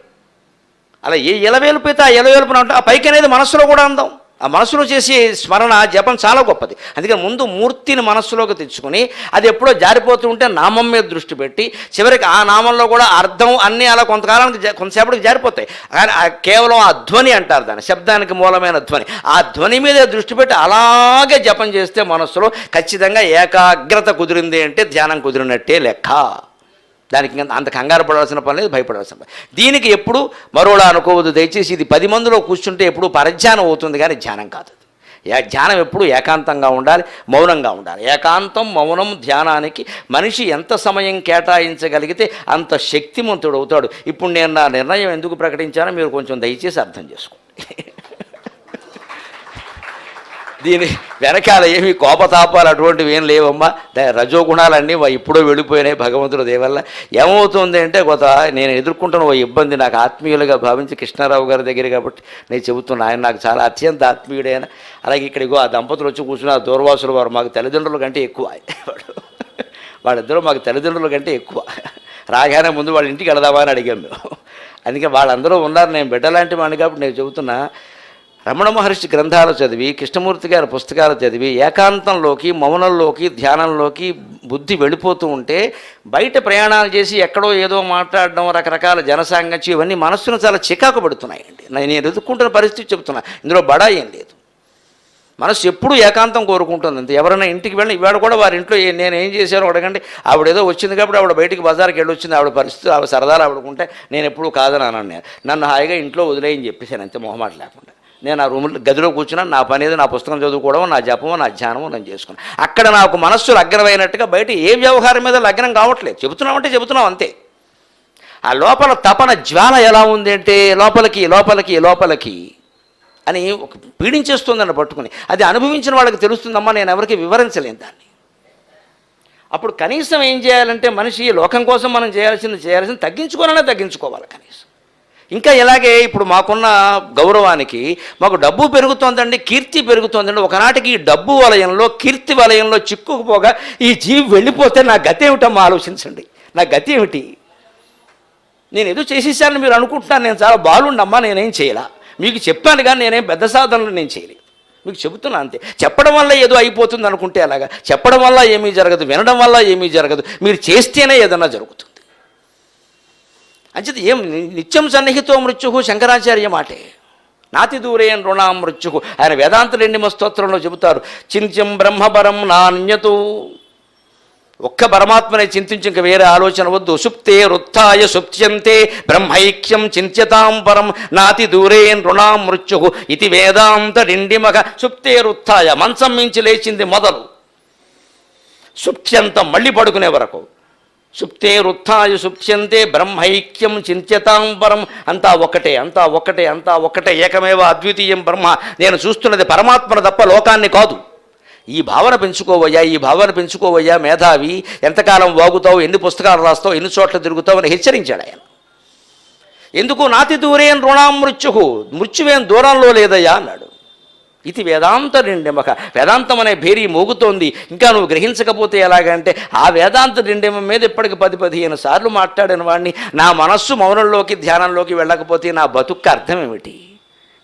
అలా ఏ ఎలవేలిపోతే ఆ ఎలవేలుపున అంటే ఆ పైకి అనేది మనస్సులో కూడా అందాం. ఆ మనస్సులో చేసే స్మరణ జపం చాలా గొప్పది. అందుకని ముందు మూర్తిని మనస్సులోకి తెచ్చుకొని అది ఎప్పుడో జారిపోతూ ఉంటే నామం మీద దృష్టి పెట్టి చివరికి ఆ నామంలో కూడా అర్థం అన్నీ అలా కొంతసేపటికి జారిపోతాయి. కానీ కేవలం ఆ ధ్వని అంటారు దాన్ని, శబ్దానికి మూలమైన ధ్వని, ఆ ధ్వని మీద దృష్టి పెట్టి అలాగే జపం చేస్తే మనస్సులో ఖచ్చితంగా ఏకాగ్రత కుదిరింది అంటే ధ్యానం కుదిరినట్టే లెక్క. దానికి అంత కంగారు పడాల్సిన పని లేదు, భయపడాల్సిన పని. దీనికి ఎప్పుడు మరోలా అనుకోవద్దు దయచేసి. ఇది 10 మందిలో కూర్చుంటే ఎప్పుడు పరధ్యానం అవుతుంది కానీ ధ్యానం కాదు. ధ్యానం ఎప్పుడు ఏకాంతంగా ఉండాలి, మౌనంగా ఉండాలి. ఏకాంతం, మౌనం ధ్యానానికి మనిషి ఎంత సమయం కేటాయించగలిగితే అంత శక్తిమంతుడు అవుతాడు. ఇప్పుడు నేను నా నిర్ణయం ఎందుకు ప్రకటించానో మీరు కొంచెం దయచేసి అర్థం చేసుకోండి. దీని వెనకాల ఏమి కోపతాపాలు అటువంటివి ఏం లేవమ్మా. రజోగుణాలన్నీ ఇప్పుడో వెళ్ళిపోయినాయి భగవంతుడి దేవల్ల. ఏమవుతుంది అంటే నేను ఎదుర్కొంటున్న ఓ ఇబ్బంది నాకు ఆత్మీయులుగా భావించి కృష్ణారావు గారి దగ్గర కాబట్టి నేను చెబుతున్నా. ఆయన నాకు చాలా అత్యంత ఆత్మీయుడైన. అలాగే ఇక్కడికో ఆ దంపతులు వచ్చి కూర్చున్న దూర్వాసులు వారు మాకు తల్లిదండ్రుల కంటే ఎక్కువ. వాళ్ళిద్దరూ మాకు తల్లిదండ్రుల కంటే ఎక్కువ. రాగానే ముందు వాళ్ళ ఇంటికి వెళదామా అని అడిగాం మేము. అందుకే వాళ్ళందరూ ఉన్నారు, నేను బిడ్డలాంటి వాడిని కాబట్టి నేను చెబుతున్నా. రమణ మహర్షి గ్రంథాలు చదివి, కృష్ణమూర్తి గారి పుస్తకాలు చదివి ఏకాంతంలోకి, మౌనంలోకి, ధ్యానంలోకి బుద్ధి వెళ్ళిపోతూ ఉంటే బయట ప్రయాణాలు చేసి ఎక్కడో ఏదో మాట్లాడడం, రకరకాల జనసాంగత్యం ఇవన్నీ మనస్సును చాలా చికాకు పడుతున్నాయండి. నేను ఎదుర్కొంటున్న పరిస్థితి చెబుతున్నా, ఇందులో బడా ఏం లేదు. మనసు ఎప్పుడూ ఏకాంతం కోరుకుంటుంది అంతే. ఎవరైనా ఇంటికి వెళ్ళి ఇవాళ కూడా వారి ఇంట్లో నేను ఏం చేశారో అడగండి. ఆవిడ ఏదో వచ్చింది కాబట్టి ఆవిడ బయటికి బజార్కి వెళ్ళి వచ్చింది, ఆవిడ పరిస్థితి ఆవిడ సరదాలు ఆవిడకుంటే నేను ఎప్పుడూ కాదని అన్నాను. నన్ను హాయిగా ఇంట్లో వదిలేయని చెప్పేసాను అంతే, మొహమాట లేకుండా. నేను ఆ రూమ్లో గదిలో కూర్చున్నా, నా పని ఏదో నా పుస్తకం చదువుకోవడం, నా జపమో నా ధ్యానమో నేను చేసుకున్నాను. అక్కడ నాకు మనస్సు లగ్నమైనట్టుగా బయట ఏ వ్యవహారం మీద లగ్నం కావట్లేదు. చెబుతున్నామంటే చెబుతున్నాం అంతే. ఆ లోపల తపన జ్వాల ఎలా ఉంది అంటే లోపలికి అని ఒక పీడించేస్తుందని పట్టుకుని, అది అనుభవించిన వాళ్ళకి తెలుస్తుందమ్మా, నేను ఎవరికి వివరించలేను దాన్ని. అప్పుడు కనీసం ఏం చేయాలంటే మనిషి లోకం కోసం మనం చేయాల్సింది తగ్గించుకోవాలి కనీసం. ఇంకా ఇలాగే ఇప్పుడు మాకున్న గౌరవానికి మాకు డబ్బు పెరుగుతోందండి, కీర్తి పెరుగుతోందండి. ఒకనాటికి ఈ డబ్బు వలయంలో, కీర్తి వలయంలో చిక్కుకుపోగా ఈ జీవి వెళ్ళిపోతే నా గతి ఏమిటమ్మా ఆలోచించండి. నా గతి ఏమిటి? నేను ఏదో చేసేసానని మీరు అనుకుంటున్నాను, నేను చాలా బాగుండమ్మా, నేనేం చేయాల. మీకు చెప్పాను కానీ నేనేం పెద్ద సాధనలు నేను చేయలేదు, మీకు చెబుతున్నా అంతే. చెప్పడం వల్ల ఏదో అయిపోతుంది అనుకుంటే అలాగా, చెప్పడం వల్ల ఏమీ జరగదు, వినడం వల్ల ఏమీ జరగదు, మీరు చేస్తేనే ఏదన్నా జరుగుతుంది. అంచేది ఏం నిత్యం సన్నిహితో మృత్యు శంకరాచార్య మాటే. నాతి దూరేన్ రుణాం మృత్యు. ఆయన వేదాంత రెండిమ స్తోత్రంలో చెబుతారు, చింత్యం బ్రహ్మపరం నాణ్యతు. ఒక్క పరమాత్మనే చింతించి ఇంక వేరే ఆలోచన వద్దు. సుప్తే రుత్థాయ సుప్త్యంతే బ్రహ్మైక్యం చింత్యతాం పరం నాతి దూరేన్ రుణాం మృత్యు ఇది వేదాంత డిండిమగ. సుప్తే రుత్థాయ, మంచం మించి లేచింది మొదలు, సుప్త్యంతం మళ్ళీ పడుకునే వరకు. సుప్తే రుత్థాయ సుప్త్యంతే బ్రహ్మైక్యం చింత్యతాం పరం. అంతా ఒకటే ఏకమేవ అద్వితీయం బ్రహ్మ. నేను చూస్తున్నది పరమాత్మను తప్ప లోకాన్ని కాదు. ఈ భావన పెంచుకోవయ్యా మేధావి. ఎంతకాలం వాగుతావు, ఎన్ని పుస్తకాలు రాస్తావు, ఎన్ని చోట్ల తిరుగుతావు అని హెచ్చరించాడు ఆయన. ఎందుకు? నాతి దూరేన్ రుణాం మృత్యు, మృత్యువేం దూరంలో లేదయ్యా అన్నాడు. ఇది వేదాంత డిండిమక. వేదాంతం అనే భేరీ మోగుతోంది. ఇంకా నువ్వు గ్రహించకపోతే ఎలాగంటే, ఆ వేదాంత డిండిమం మీద ఇప్పటికి 10-15 సార్లు మాట్లాడిన వాడిని నా మనస్సు మౌనంలోకి, ధ్యానంలోకి వెళ్ళకపోతే నా బతుక్కు అర్థం ఏమిటి?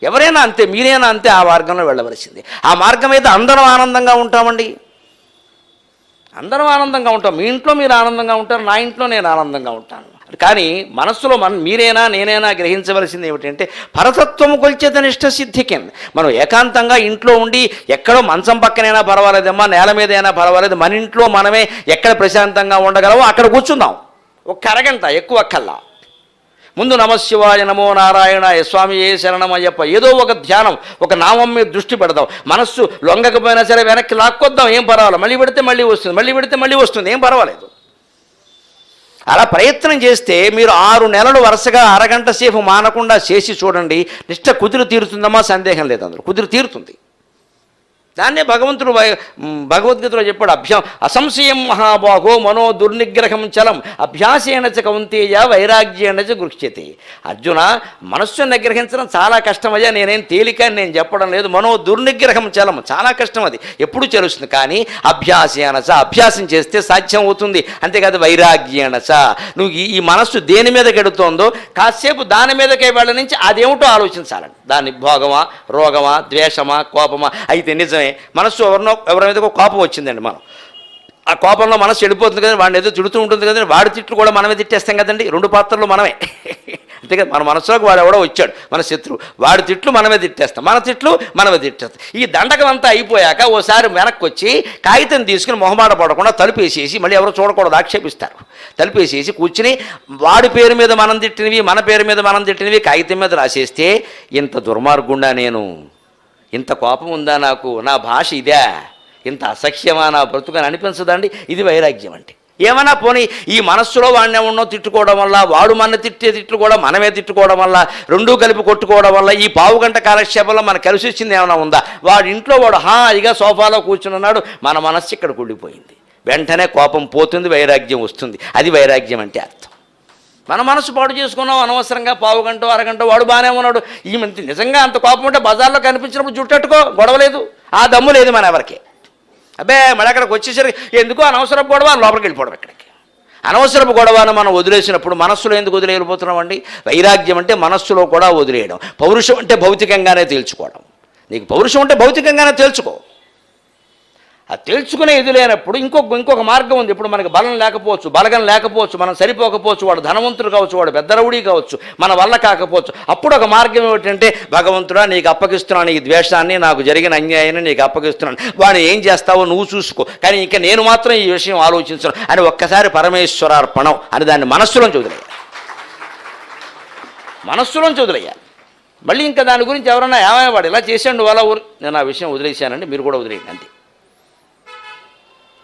ఎవరైనా అంతే, మీరైనా అంతే, ఆ మార్గంలో వెళ్ళవలసింది. ఆ మార్గం మీద అందరం ఆనందంగా ఉంటామండి, అందరం ఆనందంగా ఉంటాం. మీ ఇంట్లో మీరు ఆనందంగా ఉంటారు, నా ఇంట్లో నేను ఆనందంగా ఉంటాను. కానీ మనస్సులో మీరైనా నేనైనా గ్రహించవలసింది ఏమిటంటే, పరతత్వము కొల్చేత నిష్ట సిద్ధికిన్. మనం ఏకాంతంగా ఇంట్లో ఉండి ఎక్కడో మంచం పక్కనైనా పర్వాలేదమ్మా, నేల మీద అయినా పర్వాలేదు, మన ఇంట్లో మనమే ఎక్కడ ప్రశాంతంగా ఉండగలమో అక్కడ కూర్చుందాం. ఒక అరగంట, ఎక్కువ కల్లా. ముందు నమశివాయ, నమో నారాయణ, స్వామి ఏ శరణమయ్యప్ప, ఏదో ఒక ధ్యానం, ఒక నామం మీద దృష్టి పెడదాం. మనస్సు లొంగకపోయినా సరే వెనక్కి లాక్కొద్దాం, ఏం పర్వాలేదు. మళ్ళీ పెడితే మళ్ళీ వస్తుంది, ఏం పర్వాలేదు. అలా ప్రయత్నం చేస్తే మీరు 6 నెలలు వరుసగా అరగంట సేపు మానకుండా చేసి చూడండి. నిష్ట కుదిరి తీరుతుందమ్మా, సందేహం లేదు, అందులో కుదిరి తీరుతుంది. దాన్నే భగవంతుడు భగవద్గీతలో చెప్పాడు, అసంశయం మహాబాహో మనో దుర్నిగ్రహం చలం అభ్యాసేన చ కౌంతేయ వైరాగ్యేణ చ గృహ్యతే. అర్జున, మనస్సును నిగ్రహించడం చాలా కష్టమయ్యా, నేనేం తేలిక నేను చెప్పడం లేదు. మనో దుర్నిగ్రహం చలం, చాలా కష్టం, అది ఎప్పుడు చెలుస్తుంది. కానీ అభ్యాసేన చ, అభ్యాసం చేస్తే సాధ్యం అవుతుంది. అంతేకాదు వైరాగ్యేణ చ, నువ్వు ఈ మనస్సు దేని మీద గెడుతోందో కాసేపు దాని మీదకే వెళ్ళ నుంచి అదేమిటో ఆలోచించాలండి. దాని భోగమా, రోగమా, ద్వేషమా, కోపమా. అయితే నిజమే, మనస్సు ఎవరి మీద కోపం వచ్చిందండి, మనం ఆ కోపంలో మనసు వెళ్ళిపోతుంది కదండి, వాడిని ఏదో తిడుతూ ఉంటుంది కదండి, వాడి తిట్లు కూడా మనమే తిట్టేస్తాం కదండి. 2 పాత్రలు మనమే. అంతే కదా, మన మనసులోకి వాడు ఎవడో వచ్చాడు, మన శత్రువు, వాడి తిట్లు మనమే తిట్టేస్తాం, మన తిట్లు మనమే తిట్టేస్తాం. ఈ దండకం అంతా అయిపోయాక ఓసారి వెనక్కి వచ్చి కాగితం తీసుకుని మొహమాట పడకుండా తలుపేసేసి, మళ్ళీ ఎవరో చూడకూడదు, ఆక్షేపిస్తారు, తలుపేసేసి కూర్చుని వాడి పేరు మీద మనం తిట్టినవి, మన పేరు మీద మనం తిట్టినవి కాగితం మీద రాసేస్తే, ఇంత దుర్మార్గుండా నేను, ఇంత కోపం ఉందా నాకు, నా భాష ఇదే, ఇంత అసఖ్యమా నా బ్రతుకని అనిపించదండి. ఇది వైరాగ్యం అంటే. ఏమన్నా పోనీ ఈ మనస్సులో వాడిని ఎవరినో తిట్టుకోవడం వల్ల, వాడు మన తిట్టే తిట్లు కూడా మనమే తిట్టుకోవడం వల్ల, రెండూ కలిపి కొట్టుకోవడం వల్ల, ఈ పావుగంట కాలక్షేపంలో మనకు కలిసి వచ్చింది ఏమైనా ఉందా? వాడి ఇంట్లో వాడు హాయిగా సోఫాలో కూర్చున్నాడు, మన మనస్సు ఇక్కడ కుళ్ళిపోయింది. వెంటనే కోపం పోతుంది, వైరాగ్యం వస్తుంది. అది వైరాగ్యం అంటే అర్థం. మన మనసు పాడు చేసుకున్నాం అనవసరంగా, పావుగంట అరగంట వాడు బాగానే ఉన్నాడు. ఈ నిజంగా అంత కోపం ఉంటే బజార్లో కనిపించినప్పుడు జుట్టట్టుకో, గొడవలేదు, ఆ దమ్ము లేదు మన ఎవరికి. అబ్బే మళ్ళీ అక్కడికి వచ్చేసరికి ఎందుకో అనవసరపు గొడవ, లోపలికి వెళ్ళిపోవడం. ఇక్కడికి అనవసరపు గొడవను మనం వదిలేసినప్పుడు మనస్సులో ఎందుకు వదిలేయబోతున్నామండి? వైరాగ్యం అంటే మనస్సులో కూడా వదిలేయడం. పౌరుషం అంటే భౌతికంగానే తేల్చుకోవడం. నీకు పౌరుషం అంటే భౌతికంగానే తేల్చుకో. ఆ తేల్చుకునే ఇది లేనప్పుడు ఇంకొక మార్గం ఉంది. ఇప్పుడు మనకి బలం లేకపోవచ్చు, బలగం లేకపోవచ్చు, మనం సరిపోకపోవచ్చు, వాడు ధనవంతుడు కావచ్చు, వాడు పెద్ద రౌడీ కావచ్చు, మన వల్ల కాకపోవచ్చు. అప్పుడు ఒక మార్గం ఏమిటంటే, భగవంతుడా నీకు అప్పగిస్తున్నాను ఈ ద్వేషాన్ని, నాకు జరిగిన అన్యాయాన్ని నీకు అప్పగిస్తున్నాను, వాడిని ఏం చేస్తావో నువ్వు చూసుకో, కానీ ఇంకా నేను మాత్రం ఈ విషయం ఆలోచించను అని ఒక్కసారి పరమేశ్వరార్పణం అని దాన్ని మనస్సులోంచి వదిలేయాలి. మనస్సులోంచి వదిలేయాలి. మళ్ళీ ఇంకా దాని గురించి ఎవరన్నా ఏమైనా వాడు ఇలా చేశాడు అలా నేను ఆ విషయం వదిలేశానండి, మీరు కూడా వదిలేయండి అంతే.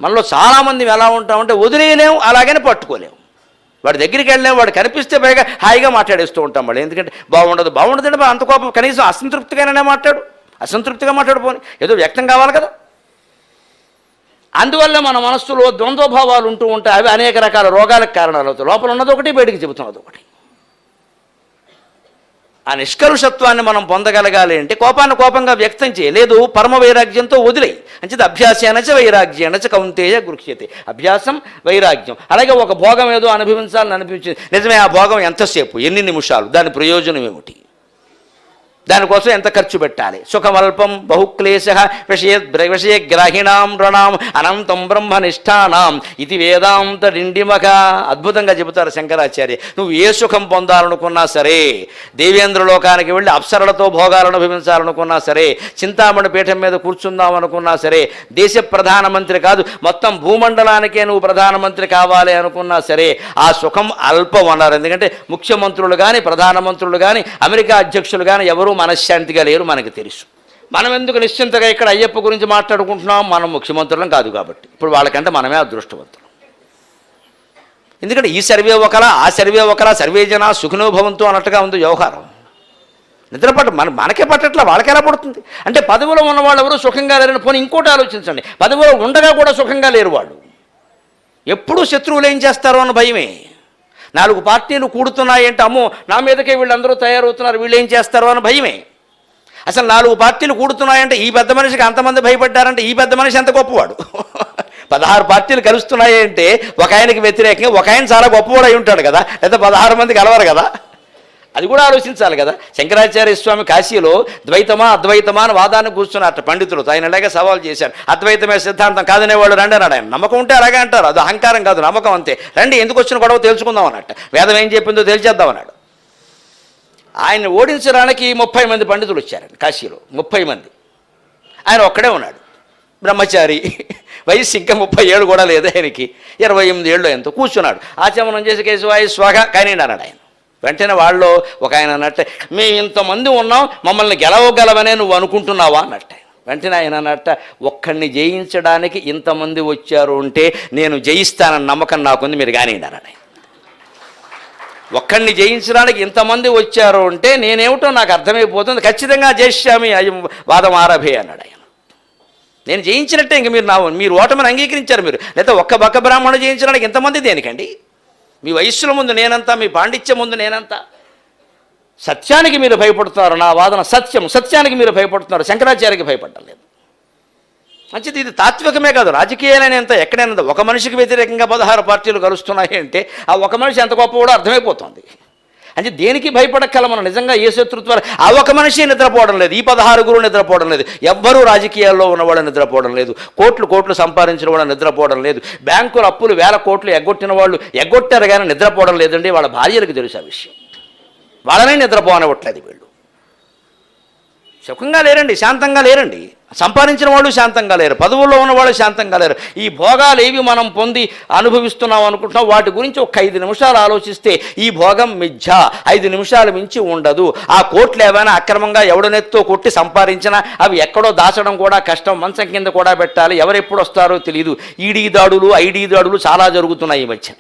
మనలో చాలామంది ఎలా ఉంటామంటే వదిలేయలేము, అలాగని పట్టుకోలేము. వాడి దగ్గరికి వెళ్ళినా వాడు కనిపిస్తే పైగా హాయిగా మాట్లాడేస్తూ ఉంటాం వాళ్ళు. ఎందుకంటే బాగుండదంటే అంత కోపం, కనీసం అసంతృప్తిగానే మాట్లాడు, అసంతృప్తిగా మాట్లాడిపోని, ఏదో వ్యక్తం కావాలి కదా. అందువల్ల మన మనస్సులో ద్వంద్వభావాలు ఉంటూ ఉంటాయి. అవి అనేక రకాల రోగాలకు కారణాలు అవుతాయి. లోపల ఉన్నది ఒకటి, బయటికి చెబుతున్నది ఒకటి. ఆ నిష్కలుషత్వాన్ని మనం పొందగలగాలి అంటే కోపాన్ని కోపంగా వ్యక్తం చేయలేదు, పరమ వైరాగ్యంతో వదిలేయి. అంచేది అభ్యాసేనచ వైరాగ్యేనచ కౌంతేయ గృహ్యతే. అభ్యాసం, వైరాగ్యం. అలాగే ఒక భోగం ఏదో అనుభవించాలని అనిపించింది, నిజమే ఆ భోగం ఎంతసేపు, ఎన్ని నిమిషాలు, దాని ప్రయోజనం ఏమిటి, దానికోసం ఎంత ఖర్చు పెట్టాలి. సుఖమల్పం బహుక్లేశ విషయగ్రాహిణాం రణాం అనంతం బ్రహ్మనిష్టానాం ఇది వేదాంత డిండిమక. అద్భుతంగా చెబుతారు శంకరాచార్య. నువ్వు ఏ సుఖం పొందాలనుకున్నా సరే, దేవేంద్రలోకానికి వెళ్ళి అప్సరలతో భోగాలను అనుభవించాలనుకున్నా సరే, చింతామణి పీఠం మీద కూర్చుందాం అనుకున్నా సరే, దేశ ప్రధానమంత్రి కాదు మొత్తం భూమండలానికే నువ్వు ప్రధానమంత్రి కావాలి అనుకున్నా సరే, ఆ సుఖం అల్పం అన్నారు. ఎందుకంటే ముఖ్యమంత్రులు కానీ, ప్రధానమంత్రులు కానీ, అమెరికా అధ్యక్షులు కానీ ఎవరు మనశ్శాంతిగా లేరు, మనకు తెలుసు. మనం ఎందుకు నిశ్చింతగా ఇక్కడ అయ్యప్ప గురించి మాట్లాడుకుంటున్నాం? మనం ముఖ్యమంత్రులం కాదు కాబట్టి. ఇప్పుడు వాళ్ళకంటే మనమే అదృష్టవంతులు. ఎందుకంటే ఈ సర్వే ఒకలా, ఆ సర్వే ఒకలా, సర్వే జన సుఖినోభవంతో అన్నట్టుగా ఉంది వ్యవహారం. నిద్రపట్ట మనకే పట్టట్లా, వాళ్ళకి ఎలా పడుతుంది? అంటే పదవిలో ఉన్న వాళ్ళు ఎవరు సుఖంగా లేరని. పోనీ ఇంకోటి ఆలోచించండి, పదవిలో ఉండగా కూడా సుఖంగా లేరు వాళ్ళు. ఎప్పుడూ శత్రువులు ఏం చేస్తారో అన్న భయమే. 4 పార్టీలు కూడుతున్నాయంటే అమ్మో నా మీదకే వీళ్ళందరూ తయారవుతున్నారు, వీళ్ళు ఏం చేస్తారో అని భయమే. అసలు 4 పార్టీలు కూడుతున్నాయంటే ఈ పెద్ద మనిషికి అంతమంది భయపడ్డారంటే ఈ పెద్ద మనిషి ఎంత గొప్పవాడు. 16 పార్టీలు కలుస్తున్నాయంటే ఒక ఆయనకి వ్యతిరేకంగా ఒక ఆయన చాలా గొప్పవాడు అయి ఉంటాడు కదా, లేదా 16 మంది కలవరు కదా. అది కూడా ఆలోచించాలి కదా. శంకరాచార్య స్వామి కాశీలో ద్వైతమా అద్వైతమా అని వాదాన్ని కూర్చున్నట్టు పండితులతో ఆయన అలాగే సవాల్ చేశారు. అద్వైతమే సిద్ధాంతం కాదనేవాళ్ళు రండి అన్నాడు ఆయన. నమ్మకం ఉంటే అలాగే అంటారు, అది అహంకారం కాదు, నమ్మకం అంతే. రండి, ఎందుకు వచ్చిన గొడవ తెలుసుకుందాం అన్నట్టు, వేదం ఏం చెప్పిందో తెలిచేద్దాం అన్నాడు. ఆయన ఓడించడానికి 30 మంది పండితులు వచ్చారండి కాశీలో, 30 మంది. ఆయన ఒక్కడే ఉన్నాడు, బ్రహ్మచారి, వయసు ఇంకా 30 ఏళ్ళు కూడా లేదు ఆయనకి, 28 ఏళ్ళు ఎంతో. కూర్చున్నాడు, ఆచమనం చేసి కేశవాయ స్వాగ కానీ అన్నాడు ఆయన. వెంటనే వాళ్ళు ఒక ఆయన అన్నట్టే, మేము ఇంతమంది ఉన్నాం, మమ్మల్ని గెలవగలవనే నువ్వు అనుకుంటున్నావా అన్నట్టే. వెంటనే ఆయన అన్నట్ట, ఒక్కడిని జయించడానికి ఇంతమంది వచ్చారు అంటే నేను జయిస్తానన్న నమ్మకం నాకుంది, మీరు కానివ్వండి అన్నాడు. ఒక్కడిని జయించడానికి ఇంతమంది వచ్చారు అంటే నేనేమిటో నాకు అర్థమైపోతుంది, ఖచ్చితంగా జయిష్యామి అయం వాదం ఆరభే అన్నాడు ఆయన. నేను జయించినట్టే, ఇంక మీరు ఓటమిని అంగీకరించారు మీరు. లేదా ఒక్క బక్క బ్రాహ్మణుడు జయించడానికి ఇంతమంది దేనికండి? మీ వయస్సుల ముందు నేనంతా, మీ పాండిత్యం ముందు నేనంతా. సత్యానికి మీరు భయపడుతున్నారు, నా వాదన సత్యం, సత్యానికి మీరు భయపడుతున్నారు, శంకరాచార్యకి భయపడలేదు. మంచిది, ఇది తాత్వికమే కాదు, రాజకీయాలనేంత ఎక్కడైనా ఒక మనిషికి వ్యతిరేకంగా 16 పార్టీలు కలుస్తున్నాయి అంటే ఆ ఒక మనిషి ఎంత గొప్పవాడో అర్థమైపోతుంది. అంటే దేనికి భయపడక్కల మనం నిజంగా ఏ శత్రుత్వాలు. ఆ ఒక మనిషి నిద్రపోవడం లేదు, ఈ 16 నిద్రపోవడం లేదు, ఎవ్వరూ రాజకీయాల్లో ఉన్నవాళ్ళు నిద్రపోవడం లేదు, కోట్లు సంపాదించిన వాళ్ళు నిద్రపోవడం లేదు, బ్యాంకుల అప్పులు 1000 కోట్లు ఎగ్గొట్టిన వాళ్ళు ఎగ్గొట్టారు కానీ నిద్రపోవడం లేదండి. వాళ్ళ భార్యలకు తెలుసు ఆ విషయం, వాళ్ళనే నిద్రపోనివ్వట్లేదు. వీళ్ళు సుఖంగా లేరండి, శాంతంగా లేరండి. సంపాదించిన వాళ్ళు శాంతంగా లేరు, పదవుల్లో ఉన్నవాళ్ళు శాంతంగా లేరు. ఈ భోగాలు ఏవి మనం పొంది అనుభవిస్తున్నాం అనుకుంటున్నాం, వాటి గురించి ఒక 5 నిమిషాలు ఆలోచిస్తే ఈ భోగం మిథ్యా, 5 నిమిషాలు మించి ఉండదు. ఆ కోట్లు ఏమైనా అక్రమంగా ఎవడనెత్తో కొట్టి సంపాదించినా అవి ఎక్కడో దాచడం కూడా కష్టం, మంచం కింద కూడా పెట్టాలి, ఎవరెప్పుడు వస్తారో తెలియదు. ఈడీ దాడులు, ఐడీ దాడులు చాలా జరుగుతున్నాయి ఈ మధ్య.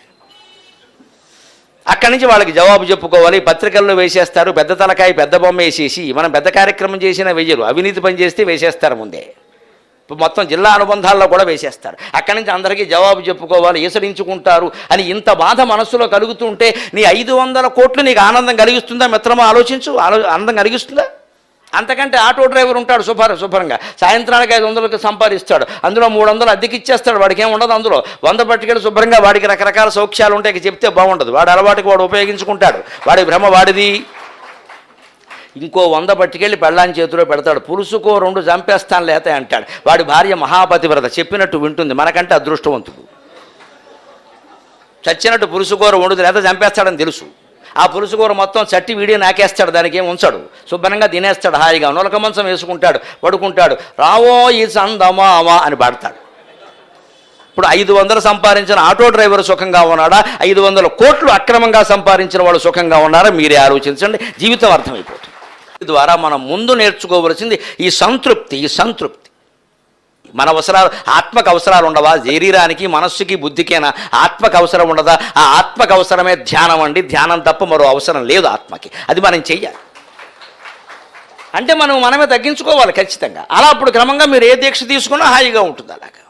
అక్కడి నుంచి వాళ్ళకి జవాబు చెప్పుకోవాలి, పత్రికల్లో వేసేస్తారు, పెద్ద తలకాయ పెద్ద బొమ్మ వేసేసి. మనం పెద్ద కార్యక్రమం చేసినా వెయ్యరు, అవినీతి పని చేస్తే వేసేస్తారు ముందే. ఇప్పుడు మొత్తం జిల్లా అనుబంధాల్లో కూడా వేసేస్తారు. అక్కడి నుంచి అందరికీ జవాబు చెప్పుకోవాలి, ఈసడించుకుంటారు అని ఇంత బాధ మనస్సులో కలుగుతుంటే నీ 500 కోట్లు నీకు ఆనందం కలిగిస్తుందా మిత్రమా? ఆలోచించు, ఆనందం కలిగిస్తుందా? అంతకంటే ఆటో డ్రైవర్ ఉంటాడు శుభ్రంగా, సాయంత్రానికి 500కి సంపాదిస్తాడు, అందులో 300 అద్దెకిచ్చేస్తాడు, వాడికి ఏమి ఉండదు. అందులో 100 పట్టుకెళ్ళి శుభ్రంగా వాడికి రకరకాల సౌఖ్యాలు ఉంటాయి, చెప్తే బాగుండదు, వాడి అలవాటుకి వాడు ఉపయోగించుకుంటాడు, వాడి భ్రమ వాడిది. ఇంకో 100 పట్టుకెళ్ళి పెళ్ళాని చేతిలో పెడతాడు, పులుసుకో 2 చంపేస్తాను లేతే అంటాడు. వాడి భార్య మహాపతివ్రత, చెప్పినట్టు వింటుంది, మనకంటే అదృష్టవంతుడు. చచ్చినట్టు పులుసుకోర వండుదు లేత చంపేస్తాడని తెలుసు. ఆ పులుసుకూర మొత్తం చట్టి వీడియో నాకేస్తాడు, దానికి ఏం ఉంచాడు, శుభ్రంగా తినేస్తాడు, హాయిగా నొలక మంచం వేసుకుంటాడు, పడుకుంటాడు, రావో ఈ సందమావా అని పాడతాడు. ఇప్పుడు 500 సంపాదించిన ఆటో డ్రైవర్ సుఖంగా ఉన్నాడా, 500 కోట్లు అక్రమంగా సంపాదించిన వాళ్ళు సుఖంగా ఉన్నారా? మీరే ఆలోచించండి, జీవితం అర్థమైపోతుంది. ద్వారా మనం ముందు నేర్చుకోవలసింది ఈ సంతృప్తి. మన అవసరాలు, ఆత్మకు అవసరాలు ఉండవా? శరీరానికి మనస్సుకి బుద్ధికేనా ఆత్మకు అవసరం ఉండదా? ఆ ఆత్మకు అవసరమే ధ్యానం అండి. ధ్యానం తప్ప మరో అవసరం లేదు ఆత్మకి. అది మనం చెయ్యాలి. అంటే మనమే తగ్గించుకోవాలి ఖచ్చితంగా. అలా అప్పుడు క్రమంగా మీరు ఏ దీక్ష తీసుకున్నా హాయిగా ఉంటుంది అలాగా.